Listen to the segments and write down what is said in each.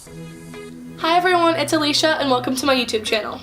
Hi everyone, it's Alicia and welcome to my YouTube channel.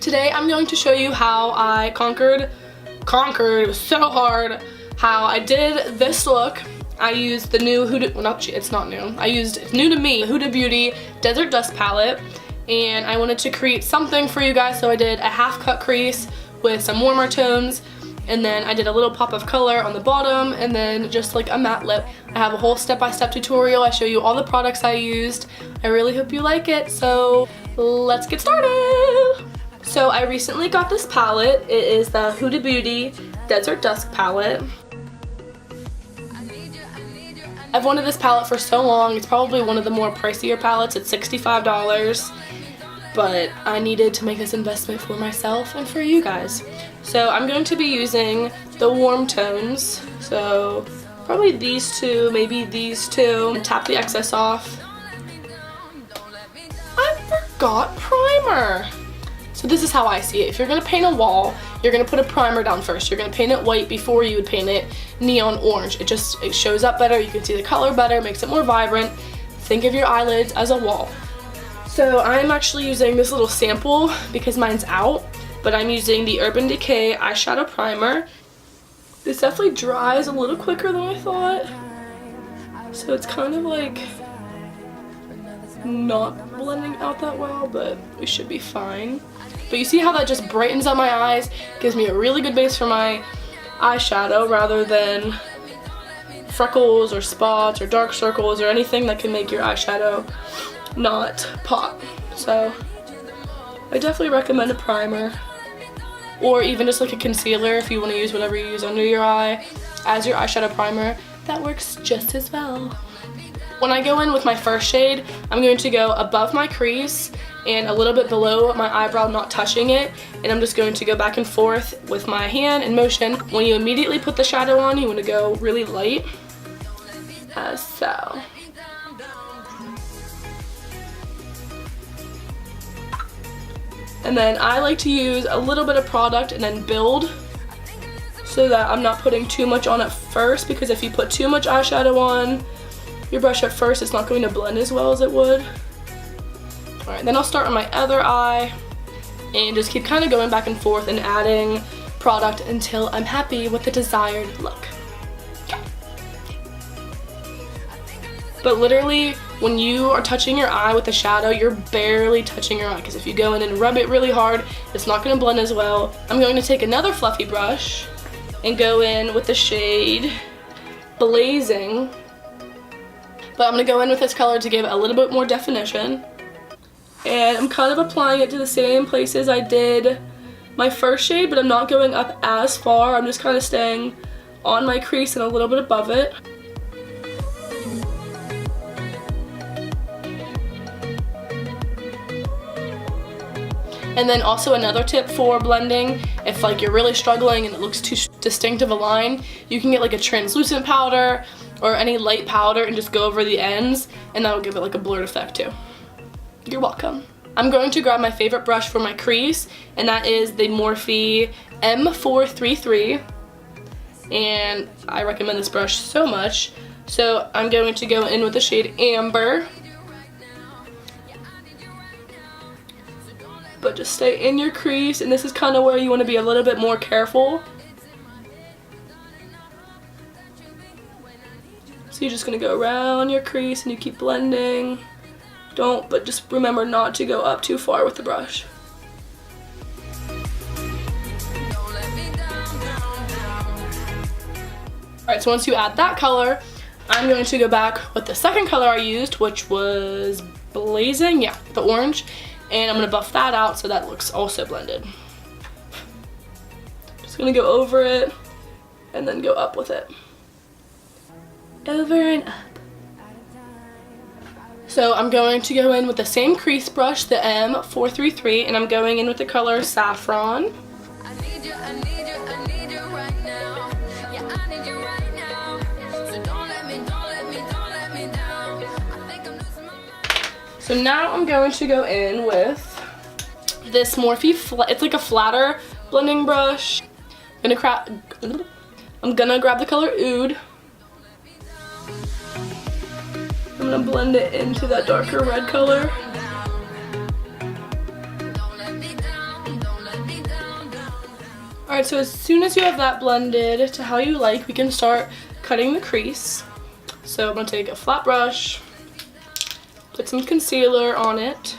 Today I'm going to show you how I conquered, it was so hard, how I did this look. I used the new Huda, well it's not new, it's new to me, Huda Beauty Desert Dusk palette, and I wanted to create something for you guys, so I did a half cut crease with some warmer tones, and then I did a little pop of color on the bottom, and then just like a matte lip. I have a whole step-by-step tutorial. I show you all the products I used. I really hope you like it, so let's get started. So I recently got this palette. It is the Huda Beauty Desert Dusk palette. I've wanted this palette for so long. It's probably one of the more pricier palettes. It's $65. But I needed to make this investment for myself and for you guys. So I'm going to be using the warm tones, so probably these two, maybe these two, and tap the excess off. I forgot primer. So this is how I see it. If you're going to paint a wall, you're going to put a primer down first. You're going to paint it white before you would paint it neon orange. It shows up better, you can see the color better, makes it more vibrant. Think of your eyelids as a wall. So I'm actually using this little sample because mine's out, but I'm using the Urban Decay eyeshadow primer. This definitely dries a little quicker than I thought, so it's kind of like not blending out that well, but we should be fine. But you see how that just brightens up my eyes, gives me a really good base for my eyeshadow rather than freckles or spots or dark circles or anything that can make your eyeshadow not pop. So I definitely recommend a primer, or even just like a concealer if you want to use whatever you use under your eye as your eyeshadow primer. That works just as well. When I go in with my first shade, I'm going to go above my crease and a little bit below my eyebrow, not touching it, and I'm just going to go back and forth with my hand in motion. When you immediately put the shadow on, you want to go really light, as so. And then I like to use a little bit of product and then build so that I'm not putting too much on at first, because if you put too much eyeshadow on your brush at first, it's not going to blend as well as it would. Alright, then I'll start on my other eye and just keep kind of going back and forth and adding product until I'm happy with the desired look. But literally, when you are touching your eye with the shadow, you're barely touching your eye, because if you go in and rub it really hard, it's not going to blend as well. I'm going to take another fluffy brush and go in with the shade Blazing. But I'm going to go in with this color to give it a little bit more definition. And I'm kind of applying it to the same places I did my first shade, but I'm not going up as far. I'm just kind of staying on my crease and a little bit above it. And then also another tip for blending, if like you're really struggling and it looks too distinct of a line, you can get like a translucent powder or any light powder and just go over the ends, and that'll give it like a blurred effect too. You're welcome. I'm going to grab my favorite brush for my crease, and that is the Morphe M433, and I recommend this brush so much. So I'm going to go in with the shade Amber. But just stay in your crease, and this is kind of where you want to be a little bit more careful. So you're just going to go around your crease and you keep blending. But just remember not to go up too far with the brush. Alright, so once you add that color, I'm going to go back with the second color I used, which was Blazing, yeah, the orange. And I'm going to buff that out so that looks also blended. Just going to go over it and then go up with it. Over and up. So I'm going to go in with the same crease brush, the M433, and I'm going in with the color Saffron. So now I'm going to go in with this Morphe, it's like a flatter blending brush. I'm gonna grab the color Oud. I'm I'm gonna blend it into that darker red color. Alright, so as soon as you have that blended to how you like, we can start cutting the crease. So I'm going to take a flat brush, put some concealer on it.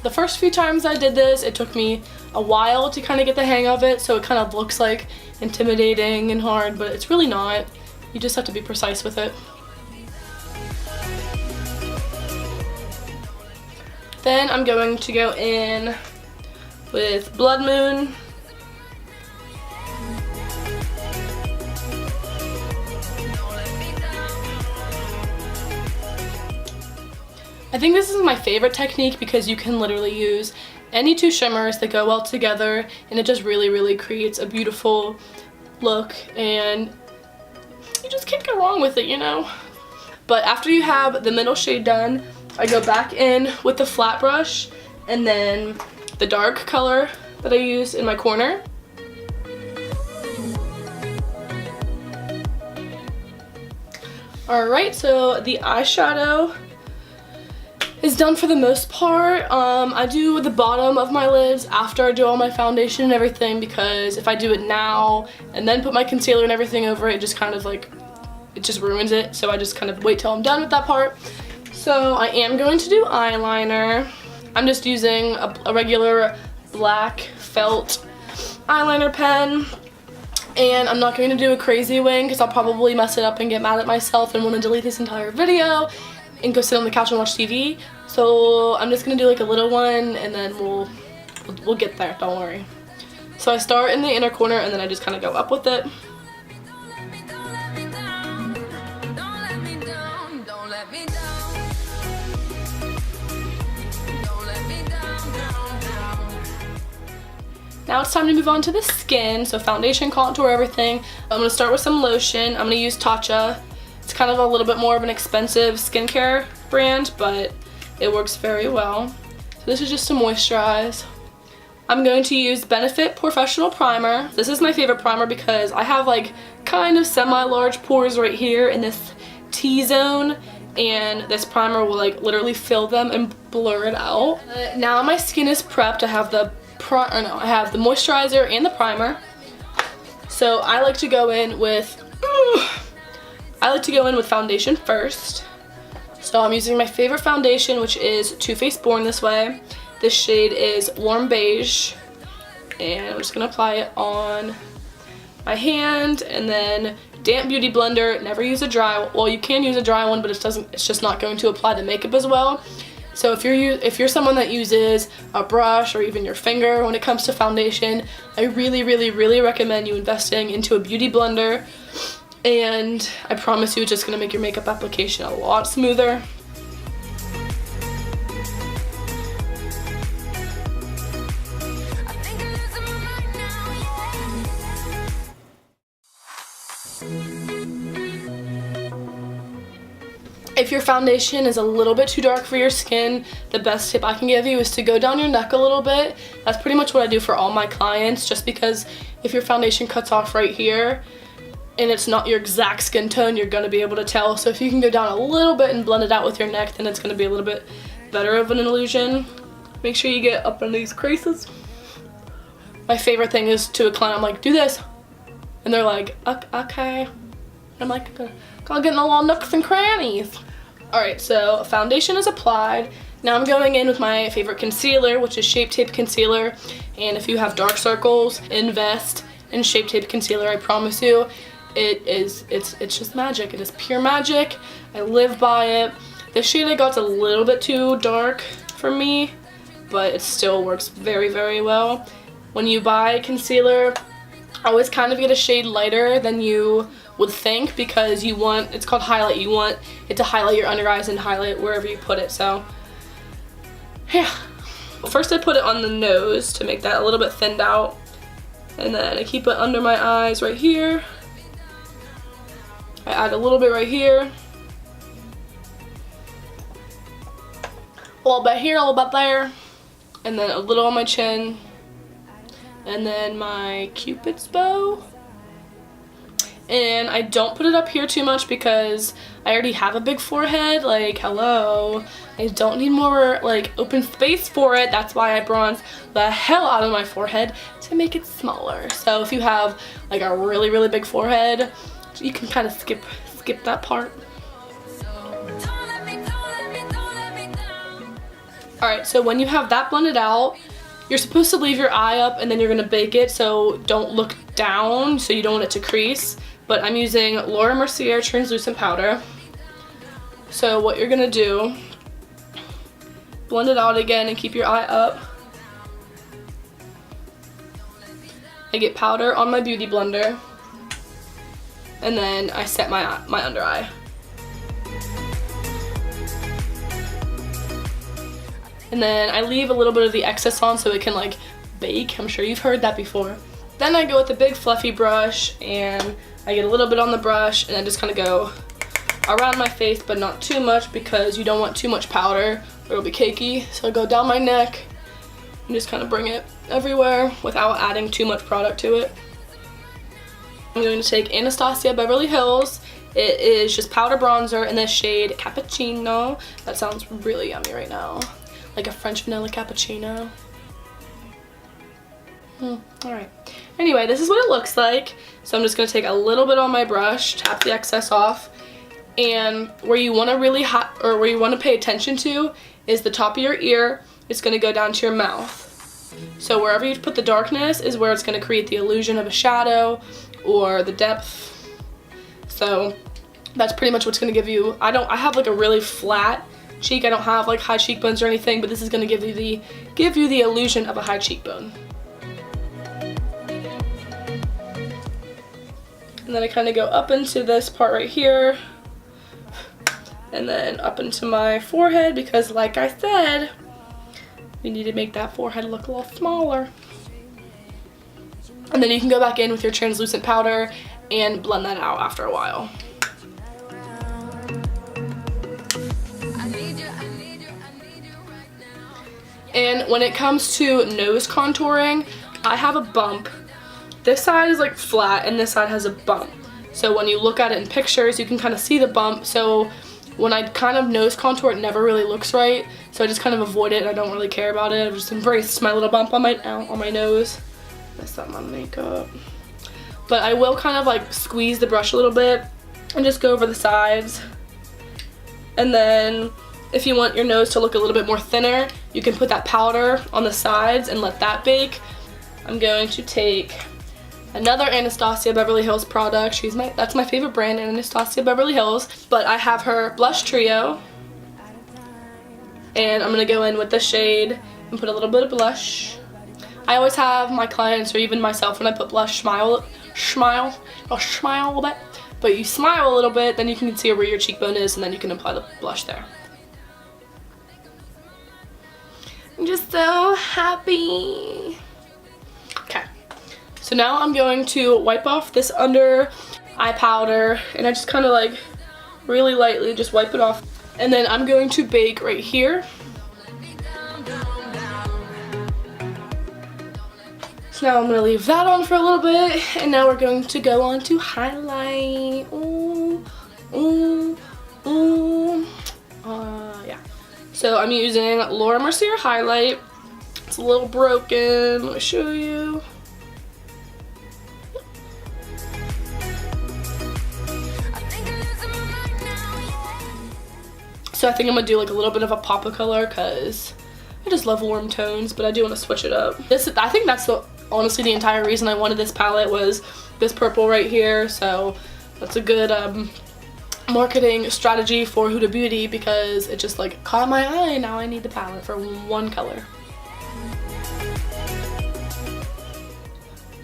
The first few times I did this, it took me a while to kind of get the hang of it, so it kind of looks like intimidating and hard, but it's really not. You just have to be precise with it. Then I'm going to go in with Blood Moon. I think this is my favorite technique because you can literally use any two shimmers that go well together, and it just really creates a beautiful look, and you just can't go wrong with it, you know? But after you have the middle shade done, I go back in with the flat brush and then the dark color that I used in my corner. Alright, so the eyeshadow is done for the most part. I do the bottom of my lids after I do all my foundation and everything, because if I do it now and then put my concealer and everything over it, just kind of like, it just ruins it. So I just kind of wait till I'm done with that part. So I am going to do eyeliner. I'm just using a regular black felt eyeliner pen. And I'm not going to do a crazy wing because I'll probably mess it up and get mad at myself and want to delete this entire video and go sit on the couch and watch TV. So I'm just going to do like a little one, and then we'll get there, don't worry. So I start in the inner corner and then I just kind of go up with it. Now it's time to move on to the skin, so foundation, contour, everything. I'm going to start with some lotion. I'm going to use Tatcha. It's kind of a little bit more of an expensive skincare brand, but it works very well. So this is just to moisturize. I'm going to use Benefit Professional Primer. This is my favorite primer because I have like kind of semi-large pores right here in this T-zone, and this primer will like literally fill them and blur it out. Now my skin is prepped. I have the moisturizer and the primer. So I like to go in with foundation first. So I'm using my favorite foundation, which is Too Faced Born This Way. This shade is Warm Beige, and I'm just gonna apply it on my hand, and then damp beauty blender. Never use a dry. Well, you can use a dry one, but it's just not going to apply the makeup as well. So if you're someone that uses a brush or even your finger when it comes to foundation, I really recommend you investing into a beauty blender, and I promise you it's just going to make your makeup application a lot smoother. If your foundation is a little bit too dark for your skin, the best tip I can give you is to go down your neck a little bit. That's pretty much what I do for all my clients, just because if your foundation cuts off right here and it's not your exact skin tone, you're going to be able to tell. So if you can go down a little bit and blend it out with your neck, then it's going to be a little bit better of an illusion. Make sure you get up in these creases. My favorite thing is to a client, I'm like, do this. And they're like, okay. I'm like, gotta get in the little nooks and crannies. Alright, so foundation is applied. Now I'm going in with my favorite concealer, which is Shape Tape Concealer. And if you have dark circles, invest in Shape Tape Concealer. I promise you, it's just magic. It is pure magic. I live by it. The shade I got's a little bit too dark for me, but it still works very well. When you buy concealer, always kind of get a shade lighter than you would think, because it's called highlight. You want it to highlight your under eyes and highlight wherever you put it. So yeah, first I put it on the nose to make that a little bit thinned out, and then I keep it under my eyes right here. I add a little bit right here, a little bit here, a little bit there, and then a little on my chin, and then my Cupid's bow. And I don't put it up here too much because I already have a big forehead. Like, hello. I don't need more like open space for it. That's why I bronze the hell out of my forehead to make it smaller. So if you have like a really, really big forehead, you can kind of skip that part. Alright, so when you have that blended out, you're supposed to leave your eye up and then you're gonna bake it, so don't look down so you don't want it to crease. But I'm using Laura Mercier translucent powder. So what you're gonna do, blend it out again and keep your eye up. I get powder on my beauty blender, and then I set my under eye. And then I leave a little bit of the excess on so it can like bake. I'm sure you've heard that before. Then I go with a big fluffy brush and I get a little bit on the brush and I just kind of go around my face, but not too much because you don't want too much powder or it'll be cakey. So I go down my neck and just kind of bring it everywhere without adding too much product to it. I'm going to take Anastasia Beverly Hills. It is just powder bronzer in the shade Cappuccino. That sounds really yummy right now. Like a French vanilla cappuccino. Alright. Anyway, this is what it looks like. So I'm just going to take a little bit on my brush, tap the excess off, and where you want to really where you want to pay attention to is the top of your ear. It's going to go down to your mouth. So wherever you put the darkness is where it's going to create the illusion of a shadow or the depth. So that's pretty much what's going to give you. I have like a really flat cheek. I don't have like high cheekbones or anything, but this is going to give you the illusion of a high cheekbone. And then I kind of go up into this part right here and then up into my forehead because like I said, we need to make that forehead look a little smaller. And then you can go back in with your translucent powder and blend that out after a while. And when it comes to nose contouring, I have a bump. This side is like flat and this side has a bump. So when you look at it in pictures, you can kind of see the bump. So when I kind of nose contour, it never really looks right. So I just kind of avoid it. I don't really care about it. I just embrace my little bump on my nose. Messed up my makeup. But I will kind of like squeeze the brush a little bit and just go over the sides. And then if you want your nose to look a little bit more thinner, you can put that powder on the sides and let that bake. I'm going to take another Anastasia Beverly Hills product. That's my favorite brand, Anastasia Beverly Hills. But I have her Blush Trio. And I'm going to go in with the shade and put a little bit of blush. I always have my clients or even myself when I put blush smile a little bit. But you smile a little bit, then you can see where your cheekbone is and then you can apply the blush there. I'm just so happy. Okay. So now I'm going to wipe off this under eye powder and I just kind of like really lightly just wipe it off. And then I'm going to bake right here. So now I'm going to leave that on for a little bit and now we're going to go on to highlight. Yeah. So I'm using Laura Mercier highlight. It's a little broken. Let me show you. So I think I'm gonna do like a little bit of a pop of color because I just love warm tones, but I do want to switch it up. I think that's honestly the entire reason I wanted this palette was this purple right here. So that's a good marketing strategy for Huda Beauty because it just like caught my eye. Now I need the palette for one color.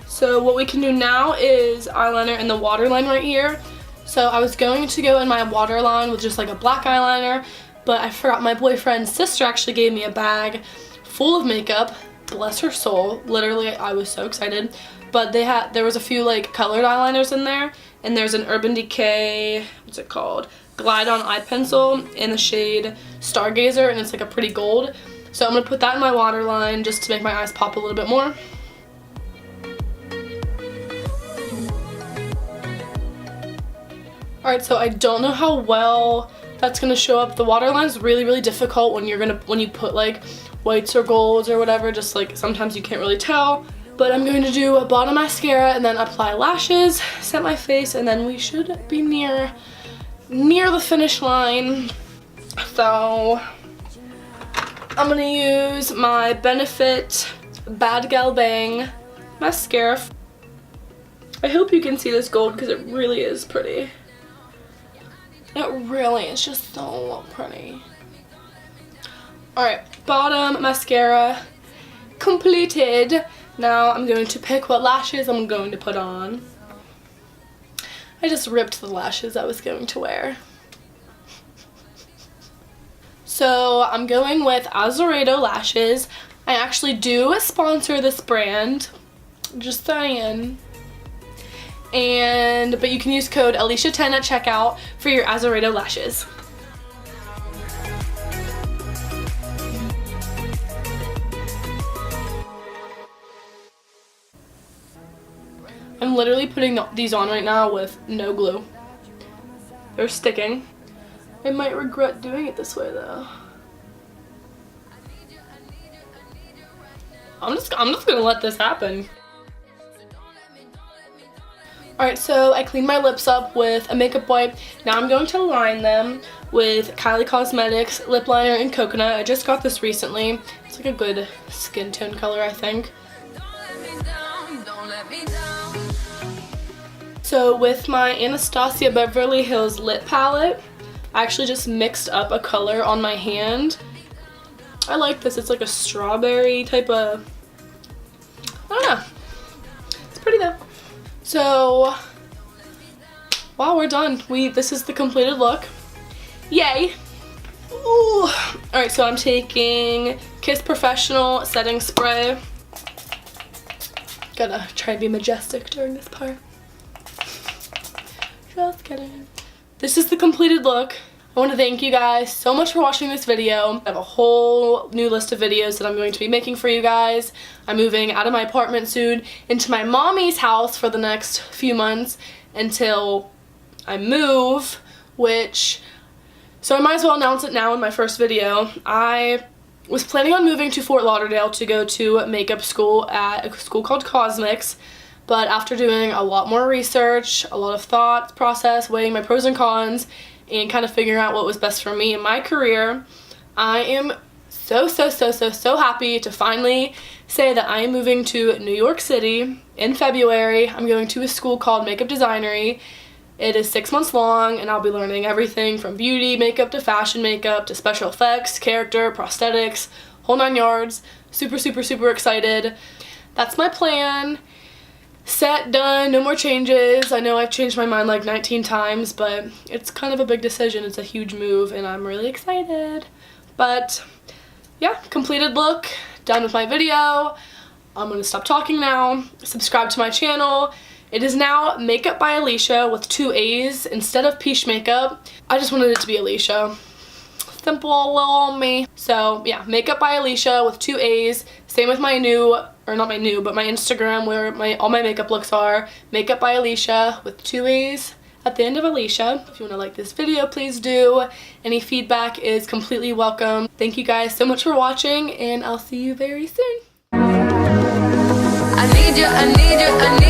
So what we can do now is eyeliner in the waterline right here. So I was going to go in my waterline with just like a black eyeliner, but I forgot my boyfriend's sister actually gave me a bag full of makeup. Bless her soul. Literally, I was so excited. But there was a few like colored eyeliners in there, and there's an Urban Decay, what's it called? Glide On eye pencil in the shade Stargazer, and it's like a pretty gold. So I'm gonna put that in my waterline just to make my eyes pop a little bit more. Alright, so I don't know how well that's gonna show up. The waterline is really, really difficult when you put like whites or golds or whatever, just like sometimes you can't really tell. But I'm going to do a bottom mascara and then apply lashes, set my face, and then we should be near the finish line. So I'm gonna use my Benefit Bad Gal Bang mascara. I hope you can see this gold because it really is pretty. It really is just so pretty. Alright, bottom mascara completed. Now I'm going to pick what lashes I'm going to put on. I just ripped the lashes I was going to wear. So I'm going with Eyeshadow lashes. I actually do sponsor this brand, just saying. But you can use code Alicia10 at checkout for your Eyeshadow lashes. I'm literally putting these on right now with no glue. They're sticking. I might regret doing it this way though. I'm just gonna let this happen. Alright, so I cleaned my lips up with a makeup wipe. Now I'm going to line them with Kylie Cosmetics lip liner in coconut. I just got this recently. It's like a good skin tone color, I think. So with my Anastasia Beverly Hills lip palette, I actually just mixed up a color on my hand. I like this. It's like a strawberry type of, I don't know. It's pretty though. So, wow, we're done. This is the completed look. Yay. Ooh. Alright, so I'm taking Kiss Professional Setting Spray. Gotta try to be majestic during this part. Just kidding. This is the completed look. I want to thank you guys so much for watching this video. I have a whole new list of videos that I'm going to be making for you guys. I'm moving out of my apartment soon into my mommy's house for the next few months until I move, so I might as well announce it now in my first video. I was planning on moving to Fort Lauderdale to go to makeup school at a school called Cosmix, but after doing a lot more research, a lot of thought process, weighing my pros and cons, and kind of figuring out what was best for me in my career, I am so happy to finally say that I am moving to New York City in February. I'm going to a school called Makeup Designery. It is 6 months long, and I'll be learning everything from beauty makeup to fashion makeup to special effects, character, prosthetics, whole 9 yards. Super excited. That's my plan. Set, done, no more changes. I know I've changed my mind like 19 times, but it's kind of a big decision. It's a huge move, and I'm really excited. But yeah, completed look, done with my video. I'm gonna stop talking now. Subscribe to my channel. It is now Makeup by Alicia with 2 A's instead of Peach Makeup. I just wanted it to be Alicia. Simple little me. So yeah, Makeup by Alicia with 2 A's. Same with my new, or not my new, but my Instagram where all my makeup looks are. Makeup by Alicia with 2 A's at the end of Alicia. If you want to like this video, please do. Any feedback is completely welcome. Thank you guys so much for watching, and I'll see you very soon. I need you, I need you, I need you.